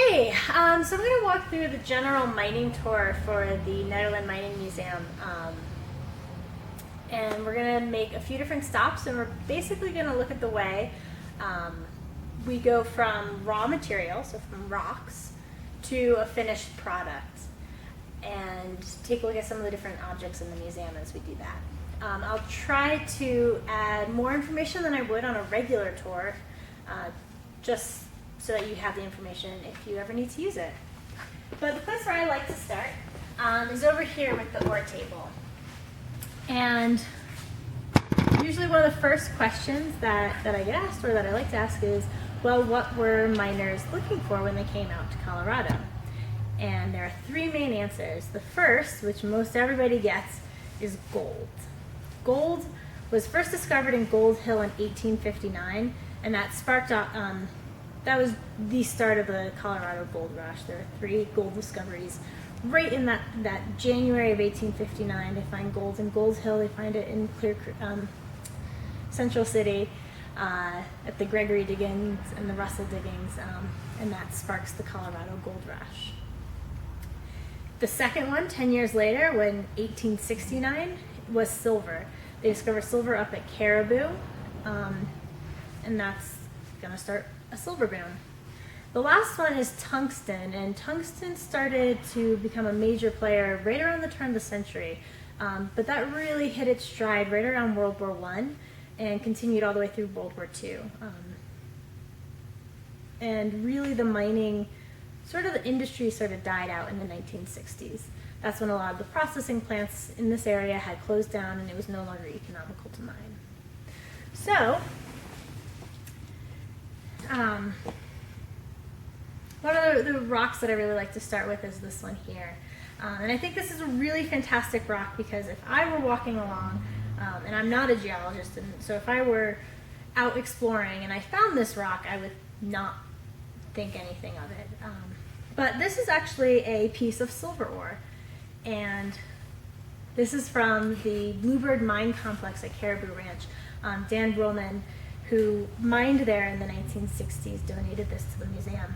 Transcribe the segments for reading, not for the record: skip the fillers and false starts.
Okay, so I'm going to walk through the general mining tour for the Nederland Mining Museum. And we're going to make a few different stops, and we're basically going to look at the way we go from raw materials, so from rocks, to a finished product, and take a look at some of the different objects in the museum as we do that. I'll try to add more information than I would on a regular tour, just so that you have the information if you ever need to use it. But the place where I like to start is over here with the ore table. And usually one of the first questions that I get asked, or that I like to ask, is, well, what were miners looking for when they came out to Colorado? And there are three main answers. The first, which most everybody gets, is gold. Gold was first discovered in Gold Hill in 1859, and that sparked off, that was the start of the Colorado gold rush. There are three gold discoveries right in that January of 1859. They find gold in Gold Hill. They find it in Central City at the Gregory diggings and the Russell diggings, and that sparks the Colorado gold rush. The second one, 10 years later, when 1869, was silver. They discovered silver up at Caribou, and that's going to start a silver boom. The last one is tungsten, and tungsten started to become a major player right around the turn of the century, but that really hit its stride right around World War I and continued all the way through World War II. And really the mining, the industry sort of died out in the 1960s. That's when a lot of the processing plants in this area had closed down and it was no longer economical to mine. So, one of the rocks that I really like to start with is this one here. And I think this is a really fantastic rock because if I were walking along, and I'm not a geologist, and so if I were out exploring and I found this rock, I would not think anything of it. But this is actually a piece of silver ore, and this is from the Bluebird Mine Complex at Caribou Ranch. Dan Brulman, who mined there in the 1960s, donated this to the museum.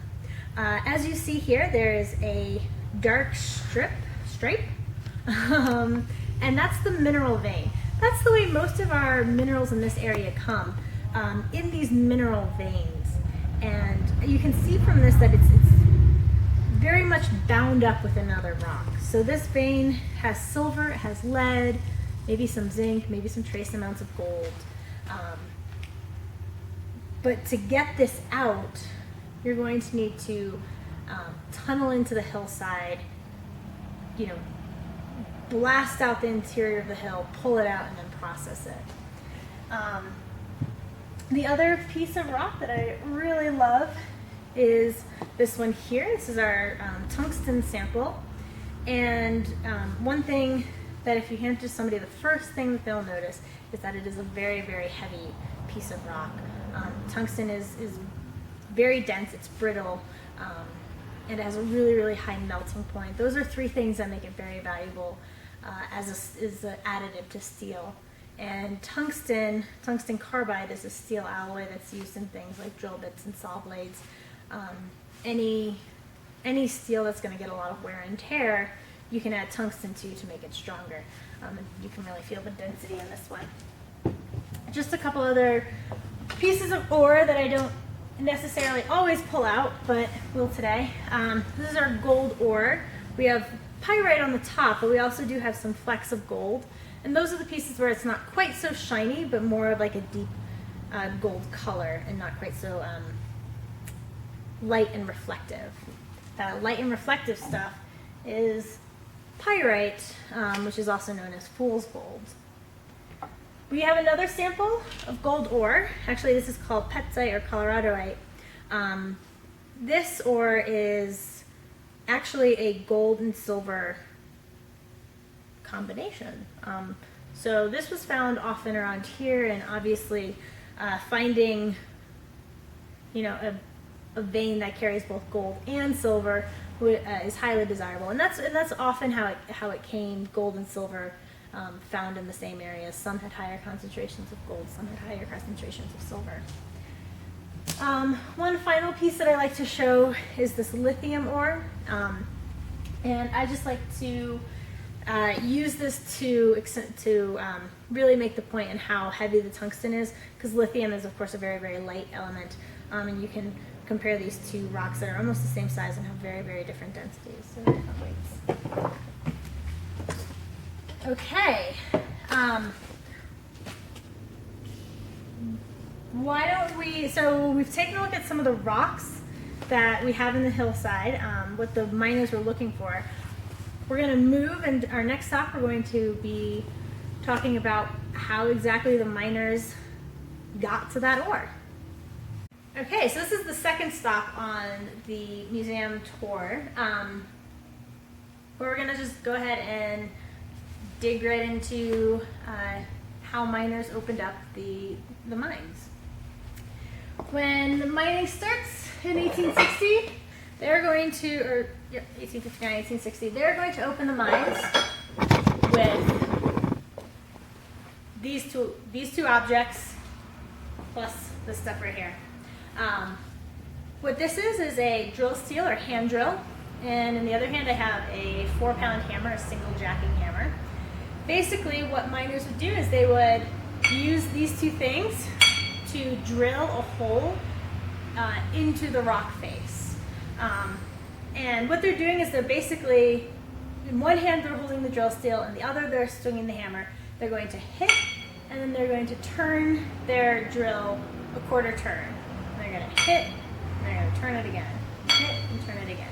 As you see here, there is a dark stripe, and that's the mineral vein. That's the way most of our minerals in this area come, in these mineral veins. And you can see from this that it's very much bound up with another rock. So this vein has silver, it has lead, maybe some zinc, maybe some trace amounts of gold. But to get this out, you're going to need to tunnel into the hillside, blast out the interior of the hill, pull it out, and then process it. The other piece of rock that I really love is this one here. This is our tungsten sample. And one thing that if you hand it to somebody, the first thing that they'll notice is that it is a very, very heavy piece of rock. Tungsten is very dense, it's brittle, and it has a really, really high melting point. Those are three things that make it very valuable as an additive to steel. And tungsten carbide is a steel alloy that's used in things like drill bits and saw blades. Any steel that's going to get a lot of wear and tear, you can add tungsten to make it stronger. And you can really feel the density in this one. Just a couple other pieces of ore that I don't necessarily always pull out, but will today. This is our gold ore. We have pyrite on the top, but we also do have some flecks of gold. And those are the pieces where it's not quite so shiny, but more of like a deep gold color and not quite so light and reflective. Light and reflective stuff is pyrite, which is also known as fool's gold. We have another sample of gold ore. Actually, this is called petzite or coloradoite. This ore is actually a gold and silver combination. So this was found often around here, and obviously finding, a vein that carries both gold and silver is highly desirable, and that's often how it came. Gold and silver found in the same areas. Some had higher concentrations of gold, some had higher concentrations of silver. One final piece that I like to show is this lithium ore. And I just like to use this to really make the point in how heavy the tungsten is, because lithium is of course a very, very light element. And you can compare these two rocks that are almost the same size and have very, very different densities. So different weights. Okay. Why don't we, so we've taken a look at some of the rocks that we have in the hillside, what the miners were looking for. We're going to move, and our next stop we're going to be talking about how exactly the miners got to that ore. Okay, so this is the second stop on the museum tour, where we're going to just go ahead and dig right into how miners opened up the mines. When mining starts in 1860, they're going to, or 1859, 1860, they're going to open the mines with these two objects plus this stuff right here. What this is a drill steel or hand drill, and in the other hand I have a 4-pound hammer, a single jacking hammer. Basically what miners would do is they would use these two things to drill a hole into the rock face. And what they're doing is they're basically, in one hand they're holding the drill steel, and the other they're swinging the hammer. They're going to hit, and then they're going to turn their drill a quarter turn. They're going to hit, and they're going to turn it again. Hit and turn it again.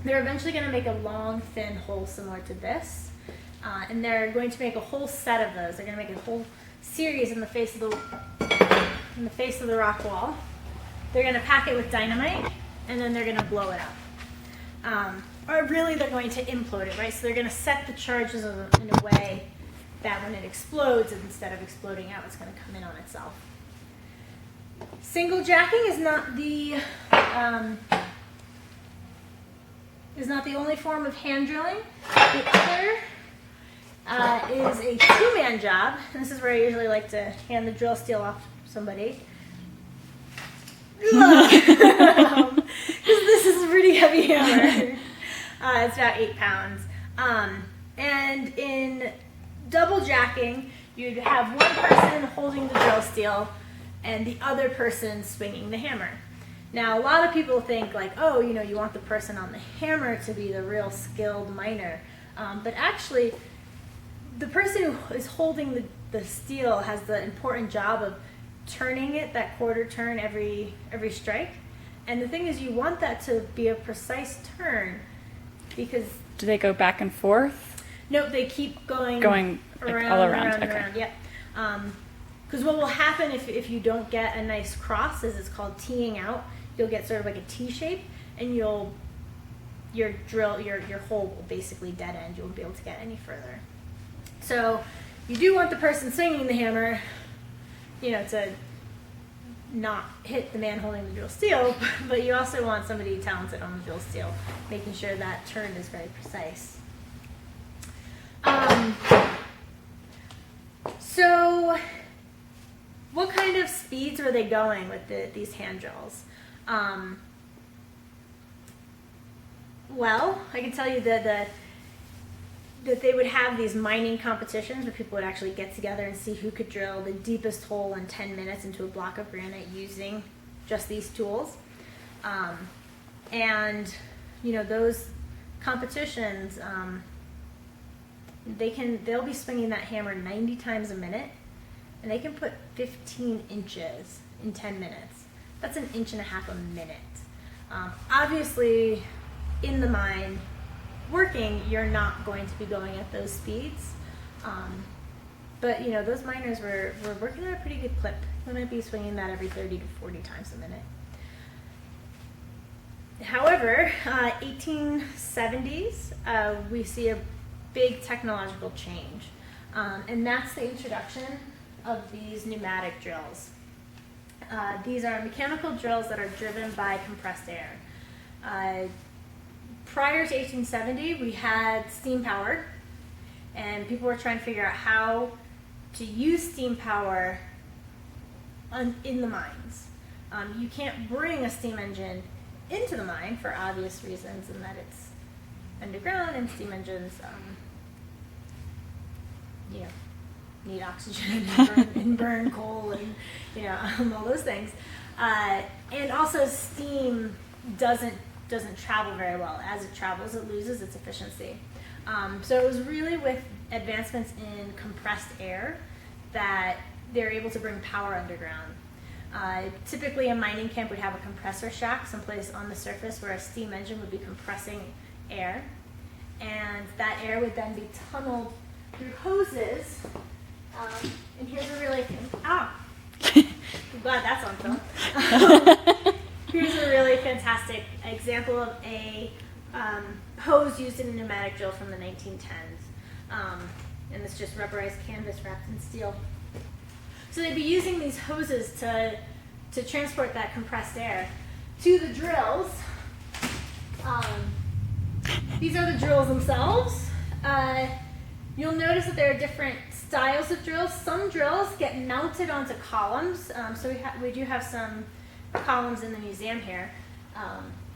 They're eventually going to make a long, thin hole similar to this. And they're going to make a whole set of those. They're going to make a whole series in the face of the rock wall. They're going to pack it with dynamite, and then they're going to blow it up. Or really, they're going to implode it, right? So they're going to set the charges in a way that when it explodes, instead of exploding out, it's going to come in on itself. Single jacking is not the only form of hand drilling. The other is a two-man job. And this is where I usually like to hand the drill steel off to somebody. Because this is a pretty heavy hammer. It's about 8 pounds. And in double jacking, you'd have one person holding the drill steel and the other person swinging the hammer. Now, a lot of people think like, oh, you want the person on the hammer to be the real skilled miner. But actually, the person who is holding the steel has the important job of turning it that quarter turn every strike. And the thing is, you want that to be a precise turn, because... Do they go back and forth? No, they keep going around, all around. Okay. Around, yeah. Because what will happen if you don't get a nice cross is it's called teeing out. You'll get sort of like a T shape, and your hole will basically dead end. You won't be able to get any further. So you do want the person swinging the hammer, to not hit the man holding the drill steel, but you also want somebody talented on the drill steel, making sure that turn is very precise. So what kind of speeds were they going with these hand drills? Well, I can tell you that they would have these mining competitions where people would actually get together and see who could drill the deepest hole in 10 minutes into a block of granite using just these tools. And those competitions, they'll be swinging that hammer 90 times a minute, and they can put 15 inches in 10 minutes. That's 1.5 inches a minute. Obviously, in the mine, working, you're not going to be going at those speeds. But those miners were working at a pretty good clip. They might be swinging that every 30 to 40 times a minute. However, 1870s, we see a big technological change. And that's the introduction of these pneumatic drills. These are mechanical drills that are driven by compressed air. Prior to 1870, we had steam power, and people were trying to figure out how to use steam power in the mines. You can't bring a steam engine into the mine for obvious reasons, in that it's underground and steam engines, need oxygen and burn coal and all those things. And also steam doesn't travel very well. As it travels, it loses its efficiency. So it was really with advancements in compressed air that they're able to bring power underground. Typically a mining camp would have a compressor shack someplace on the surface where a steam engine would be compressing air, and that air would then be tunneled through hoses. And here's a really I'm glad that's on film. Here's a really fantastic example of a hose used in a pneumatic drill from the 1910s. And it's just rubberized canvas wrapped in steel. So they'd be using these hoses to transport that compressed air to the drills. These are the drills themselves. You'll notice that there are different styles of drills. Some drills get mounted onto columns. So we do have some columns in the museum here.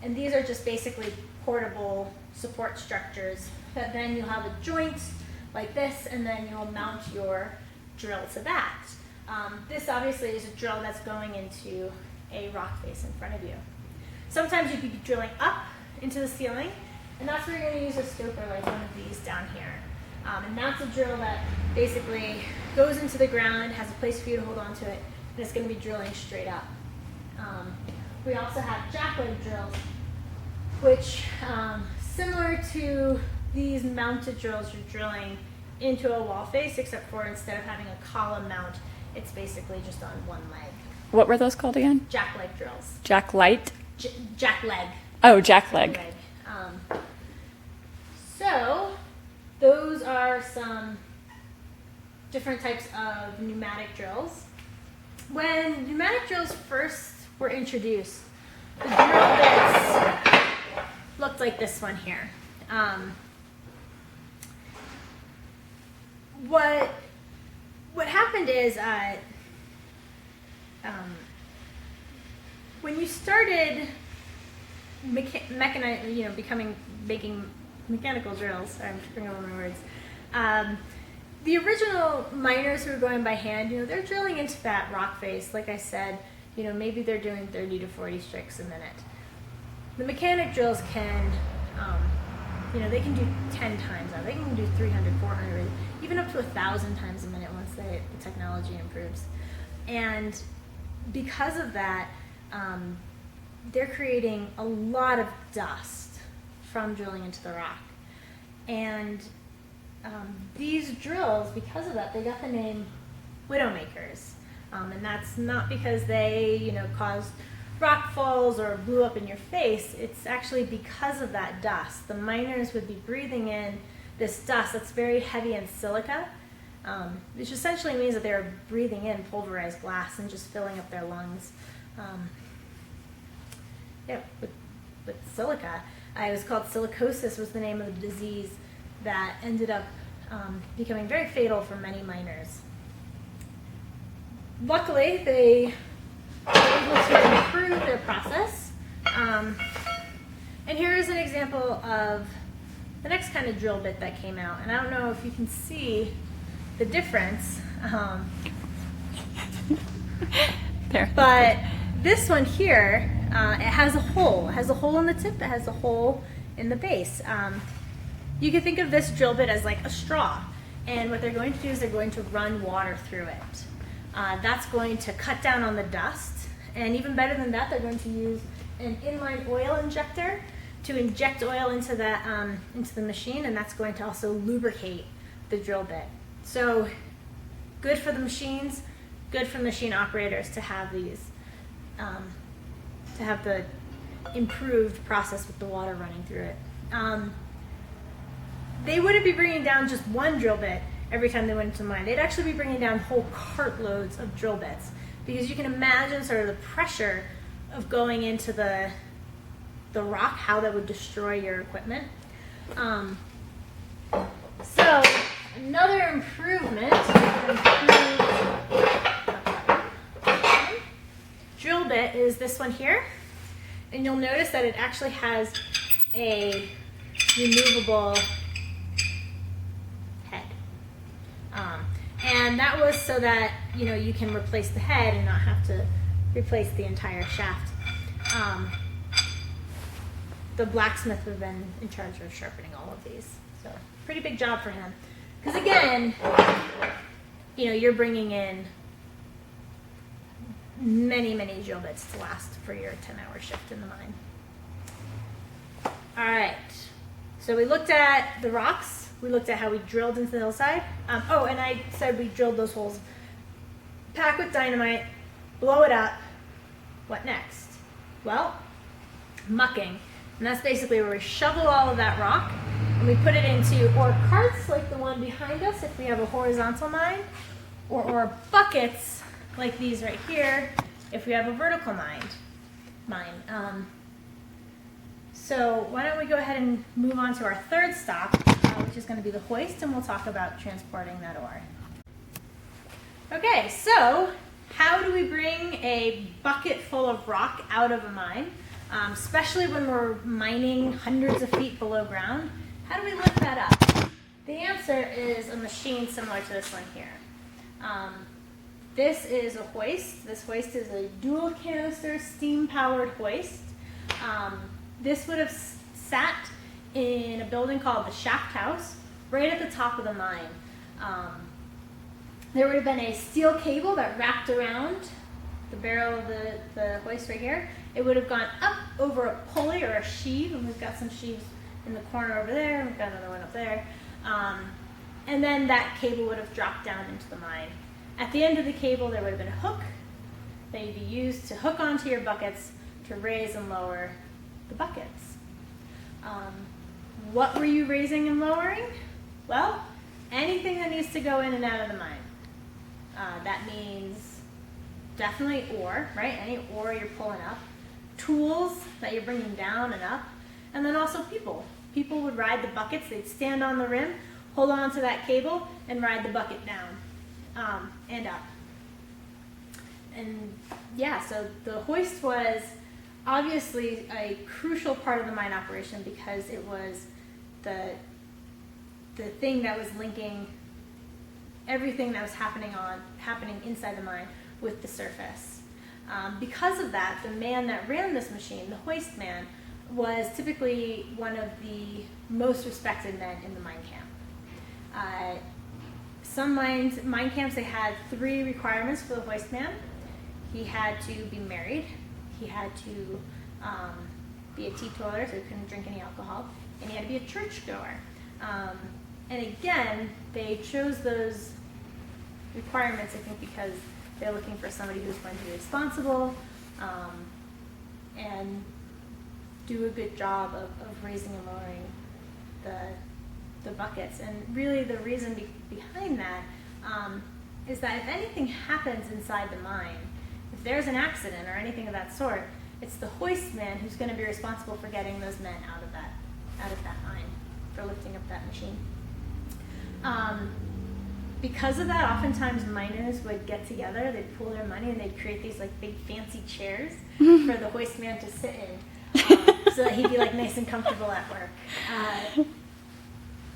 And these are just basically portable support structures that then you'll have a joint like this, and then you'll mount your drill to that. This obviously is a drill that's going into a rock face in front of you. Sometimes you could be drilling up into the ceiling, and that's where you're going to use a stoper like one of these down here. And that's a drill that basically goes into the ground, has a place for you to hold on to it, and it's going to be drilling straight up. We also have jackleg drills, which, similar to these mounted drills, you're drilling into a wall face, except for instead of having a column mount, it's basically just on one leg. What were those called again? Jackleg drills. Jacklight? Jackleg. Oh, jackleg. So, those are some different types of pneumatic drills. When pneumatic drills first were introduced, the drill bits looked like this one here. What happened is when you started making mechanical drills, I'm screwing over my words. The original miners who were going by hand, they're drilling into that rock face. Like I said, maybe they're doing 30 to 40 strikes a minute. The mechanic drills can, they can do 10 times that. They can do 300, 400, even up to 1,000 times a minute once the technology improves. And because of that, they're creating a lot of dust from drilling into the rock. And these drills, because of that, they got the name Widowmakers. And that's not because they, caused rock falls or blew up in your face. It's actually because of that dust. The miners would be breathing in this dust that's very heavy in silica, which essentially means that they're breathing in pulverized glass and just filling up their lungs. With silica. It was called silicosis, was the name of the disease that ended up becoming very fatal for many miners. Luckily, they were able to improve their process. And here is an example of the next kind of drill bit that came out. And I don't know if you can see the difference. There. But this one here, it has a hole. It has a hole in the tip. It has a hole in the base. You can think of this drill bit as like a straw. And what they're going to do is they're going to run water through it. That's going to cut down on the dust. And even better than that, they're going to use an inline oil injector to inject oil into the machine, and that's going to also lubricate the drill bit. So good for the machines, good for machine operators to have these, to have the improved process with the water running through it. They wouldn't be bringing down just one drill bit every time they went into the mine. They'd actually be bringing down whole cartloads of drill bits, because you can imagine sort of the pressure of going into the rock, how that would destroy your equipment. So another improvement, drill bit is this one here. And you'll notice that it actually has a removable head. And that was so that, you know, you can replace the head and not have to replace the entire shaft. The blacksmith would have been in charge of sharpening all of these. So pretty big job for him. Because again, you know, you're bringing in many drill bits to last for your 10-hour shift in the mine. All right, so we looked at the rocks. We looked at how we drilled into the hillside. Oh, and I said we drilled those holes. Pack with dynamite, blow it up. What next? Well, mucking. And that's basically where we shovel all of that rock and we put it into ore carts like the one behind us if we have a horizontal mine, or ore buckets like these right here if we have a vertical mine. So why don't we go ahead and move on to our third stop, which is going to be the hoist, and we'll talk about transporting that ore. Okay, so how do we bring a bucket full of rock out of a mine, especially when we're mining hundreds of feet below ground? How do we lift that up? The answer is a machine similar to this one here. This is a hoist. This hoist is a dual canister steam-powered hoist. This would have sat in a building called the shaft house, right at the top of the mine. There would have been a steel cable that wrapped around the barrel of the hoist right here. It would have gone up over a pulley or a sheave, and we've got some sheaves in the corner over there, and we've got another one up there. And then that cable would have dropped down into the mine. At the end of the cable, there would have been a hook that you'd be used to hook onto your buckets to raise and lower the buckets. What were you raising and lowering? Well, anything that needs to go in and out of the mine. That means definitely ore, right? Any ore you're pulling up. Tools that you're bringing down and up. And then also people. People would ride the buckets. They'd stand on the rim, hold on to that cable, and ride the bucket down and up. And yeah, so the hoist was obviously a crucial part of the mine operation because it was the thing that was linking everything that was happening inside the mine with the surface. Because of that, the man that ran this machine, the hoist man, was typically one of the most respected men in the mine camp. Some mine camps, they had 3 requirements for the hoist man. He had to be married, he had to be a teetotaler, so he couldn't drink any alcohol, and he had to be a churchgoer. And again, they chose those requirements, I think, because they're looking for somebody who's going to be responsible and do a good job of raising and lowering the buckets. And really the reason behind that is that if anything happens inside the mine, if there's an accident or anything of that sort, it's the hoist man who's going to be responsible for getting those men out of that mine, for lifting up that machine. Because of that, oftentimes miners would get together, they'd pool their money, and they'd create these like big fancy chairs for the hoist man to sit in, so that he'd be like nice and comfortable at work.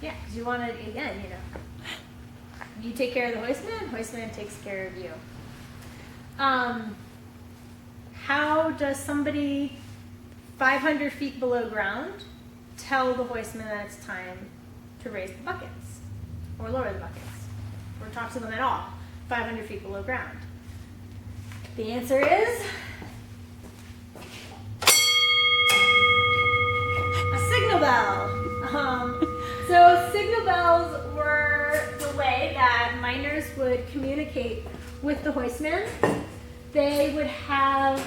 Yeah, because you want to, again, you know, you take care of the hoist man takes care of you. How does somebody 500 feet below ground tell the hoistman that it's time to raise the buckets or lower the buckets or talk to them at all 500 feet below ground? The answer is a signal bell. So signal bells were the way that miners would communicate with the hoistman. They would have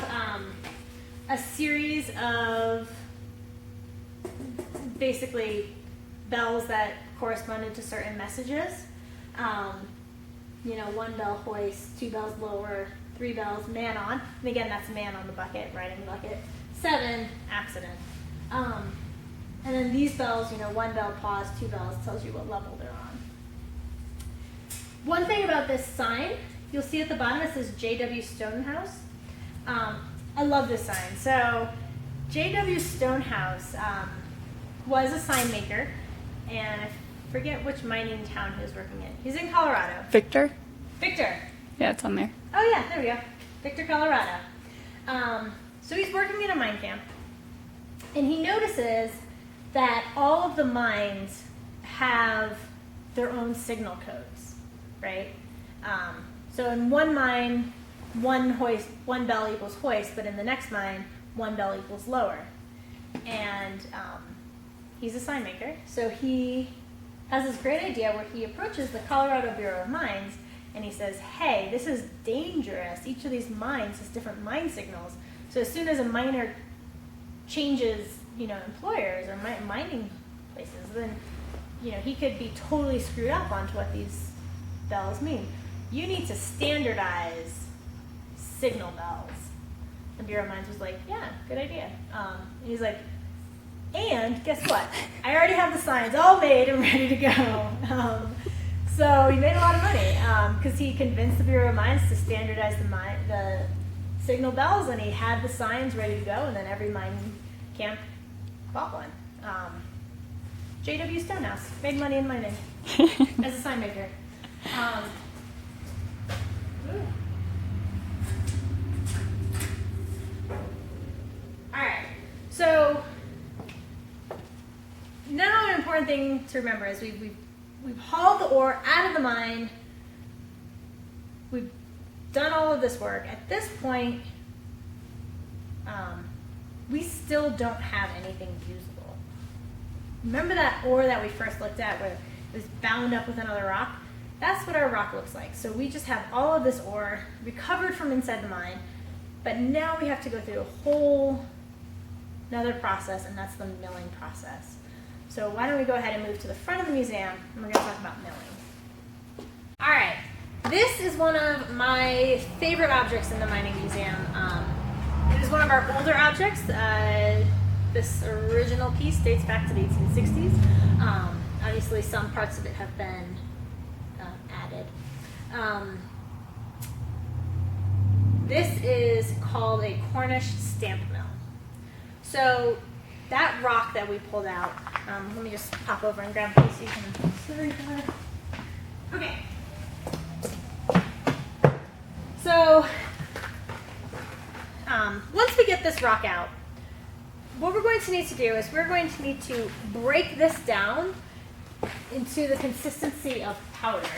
a series of basically bells that corresponded to certain messages. You know, 1 bell hoist, 2 bells lower, 3 bells man on. And again, that's man on the bucket, riding the bucket. 7, accident. And then these bells, you know, 1 bell pause, 2 bells tells you what level they're on. One thing about this sign, you'll see at the bottom it says J.W. Stonehouse. I love this sign. So J.W. Stonehouse was a sign maker, and I forget which mining town he was working in. He's in Colorado. Victor? Victor. Yeah, it's on there. Oh yeah, there we go. Victor, Colorado. So he's working in a mine camp, and he notices that all of the mines have their own signal codes, right? So in one mine, one bell equals hoist, but in the next mine, one bell equals lower. And he's a sign maker, so he has this great idea where he approaches the Colorado Bureau of Mines and he says, hey, this is dangerous. Each of these mines has different mine signals. So as soon as a miner changes, employers or mining places, then, he could be totally screwed up onto what these bells mean. You need to standardize signal bells. The Bureau of Mines was like, yeah, good idea. And he's like, and guess what? I already have the signs all made and ready to go. So he made a lot of money because he convinced the Bureau of Mines to standardize the signal bells, and he had the signs ready to go, and then every mining camp bought one. J.W. Stonehouse made money in mining as a sign maker. All right, so now an important thing to remember is we've hauled the ore out of the mine. We've done all of this work. At this point, we still don't have anything usable. Remember that ore that we first looked at where it was bound up with another rock? That's what our rock looks like. So we just have all of this ore recovered from inside the mine, but now we have to go through a whole another process, and that's the milling process. So why don't we go ahead and move to the front of the museum, and we're going to talk about milling. All right, this is one of my favorite objects in the mining museum. It is one of our older objects. This original piece dates back to the 1860s. Obviously, some parts of it have been added. This is called a Cornish stamp mill. So that rock that we pulled out, let me just pop over and grab this so you can see. Okay. So once we get this rock out, what we're going to need to do is we're going to need to break this down into the consistency of powder,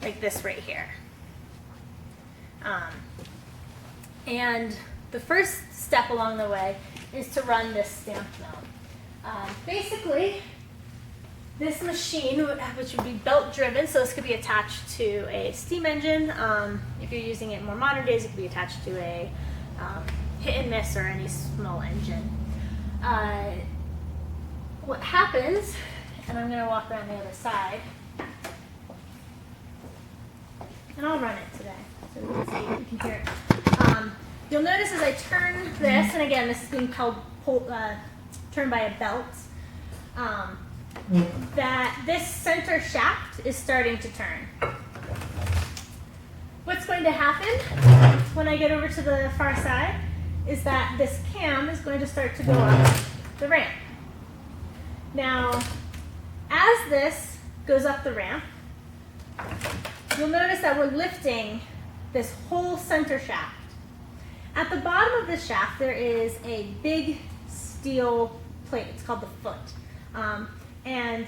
like this right here. And the first step along the way is to run this stamp mill. Basically, this machine, which would be belt driven, so this could be attached to a steam engine. If you're using it in more modern days, it could be attached to a hit and miss or any small engine. What happens, and I'm going to walk around the other side, and I'll run it today so we can see, we can hear it. You'll notice as I turn this, and again, this is being turned by a belt, that this center shaft is starting to turn. What's going to happen when I get over to the far side is that this cam is going to start to go up the ramp. Now, as this goes up the ramp, you'll notice that we're lifting this whole center shaft. At the bottom of the shaft, there is a big steel plate. It's called the foot. And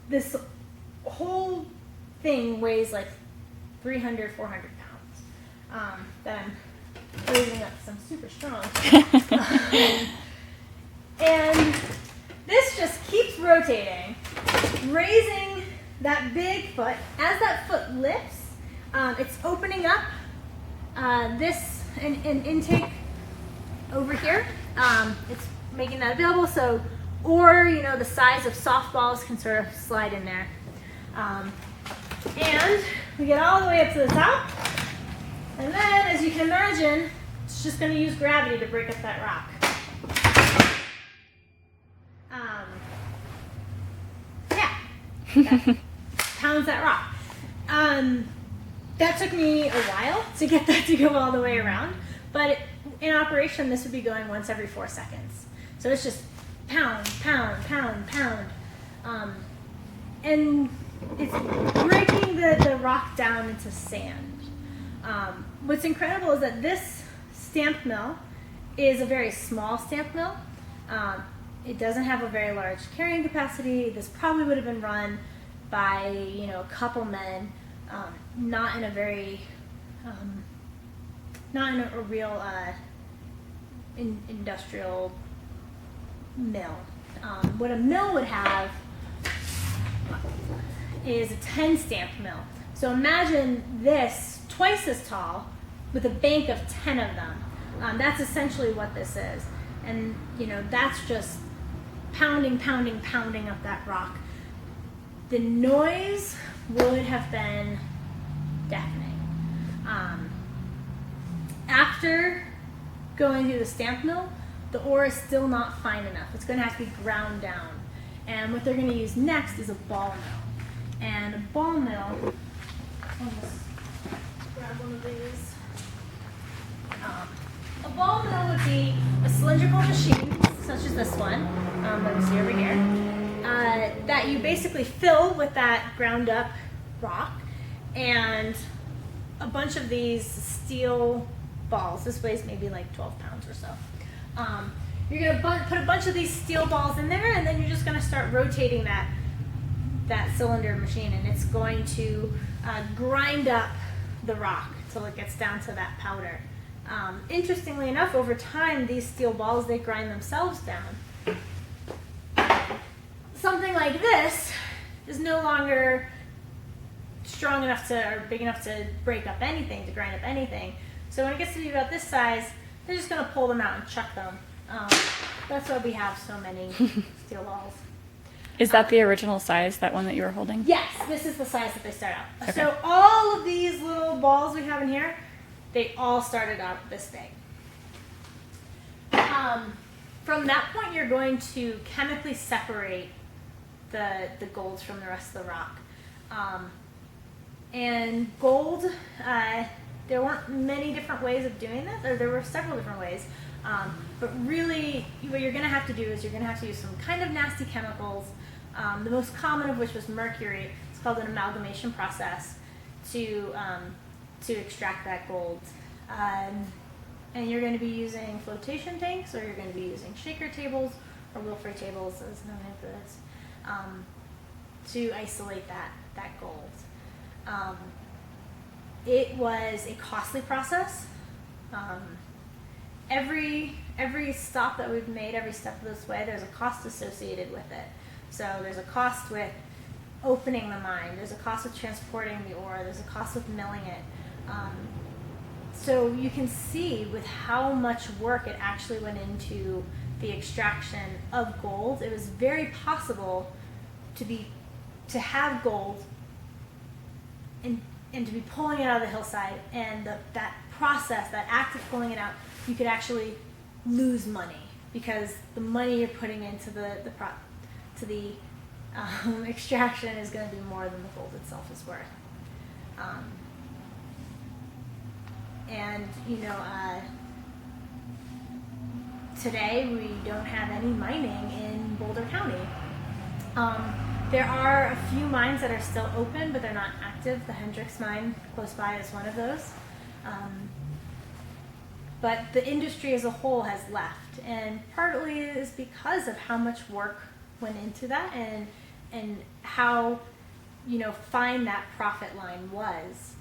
this whole thing weighs like 300, 400 pounds. That I'm raising up because I'm super strong. And this just keeps rotating, raising that big foot. As that foot lifts, it's opening up this an intake over here. It's making that available, so the size of softballs can sort of slide in there. And we get all the way up to the top, and then, as you can imagine, it's just going to use gravity to break up that rock. That pounds that rock. that took me a while to get that to go all the way around, but in operation, this would be going once every 4 seconds. So it's just pound, pound, pound, pound. And it's breaking the rock down into sand. What's incredible is that this stamp mill is a very small stamp mill. It doesn't have a very large carrying capacity. This probably would have been run by a couple men, not in a very, not in a real industrial mill. What a mill would have is a 10 stamp mill. So imagine this twice as tall with a bank of 10 of them. That's essentially what this is. And that's just pounding, pounding, pounding up that rock. The noise would have been deafening. After going through the stamp mill, the ore is still not fine enough. It's going to have to be ground down. And what they're going to use next is a ball mill. And a ball mill, I'll just grab one of these. A ball mill would be a cylindrical machine, such as this one, that we see over here, that you basically fill with that ground up rock and a bunch of these steel balls. This weighs maybe like 12 pounds or so. You're going to put a bunch of these steel balls in there, and then you're just going to start rotating that cylinder machine, and it's going to grind up the rock till it gets down to that powder. Interestingly enough, over time, these steel balls, they grind themselves down. Something like this is no longer strong enough or big enough to break up anything, to grind up anything. So when it gets to be about this size, they're just going to pull them out and chuck them. That's why we have so many steel balls. Is that the original size, that one that you were holding? Yes, this is the size that they start out. Okay. So all of these little balls we have in here, they all started out this big. From that point, you're going to chemically separate the golds from the rest of the rock. And gold, there weren't many different ways of doing this, or there were several different ways. But really, what you're going to have to do is you're going to have to use some kind of nasty chemicals, the most common of which was mercury. It's called an amalgamation process to extract that gold. And you're going to be using flotation tanks, or you're going to be using shaker tables, or Wilfray tables, as known as, to isolate that gold. It was a costly process. Every stop that we've made, every step of this way, there's a cost associated with it. So there's a cost with opening the mine, there's a cost with transporting the ore, there's a cost with milling it. So you can see with how much work it actually went into the extraction of gold. It was very possible to have gold and to be pulling it out of the hillside, and that process, that act of pulling it out, you could actually lose money, because the money you're putting into the extraction is going to be more than the gold itself is worth. And today we don't have any mining in Boulder County. There are a few mines that are still open, but they're not active. The Hendricks mine close by is one of those. But the industry as a whole has left, and partly it is because of how much work went into that, and how fine that profit line was.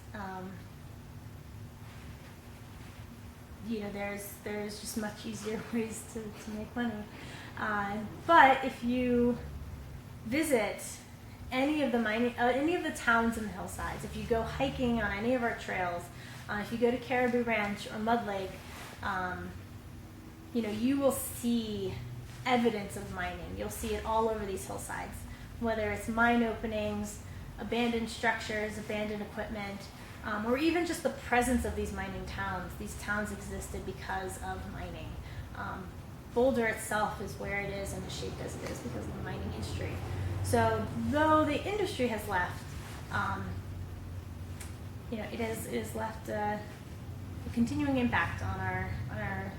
There's just much easier ways to make money. But if you visit any of the towns in the hillsides, if you go hiking on any of our trails, if you go to Caribou Ranch or Mud Lake, you will see evidence of mining. You'll see it all over these hillsides, whether it's mine openings, abandoned structures, abandoned equipment, or even just the presence of these mining towns. These towns existed because of mining. Boulder itself is where it is and is shaped as it is because of the mining history. So though the industry has left, you know, it is left a continuing impact on our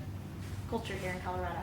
culture here in Colorado.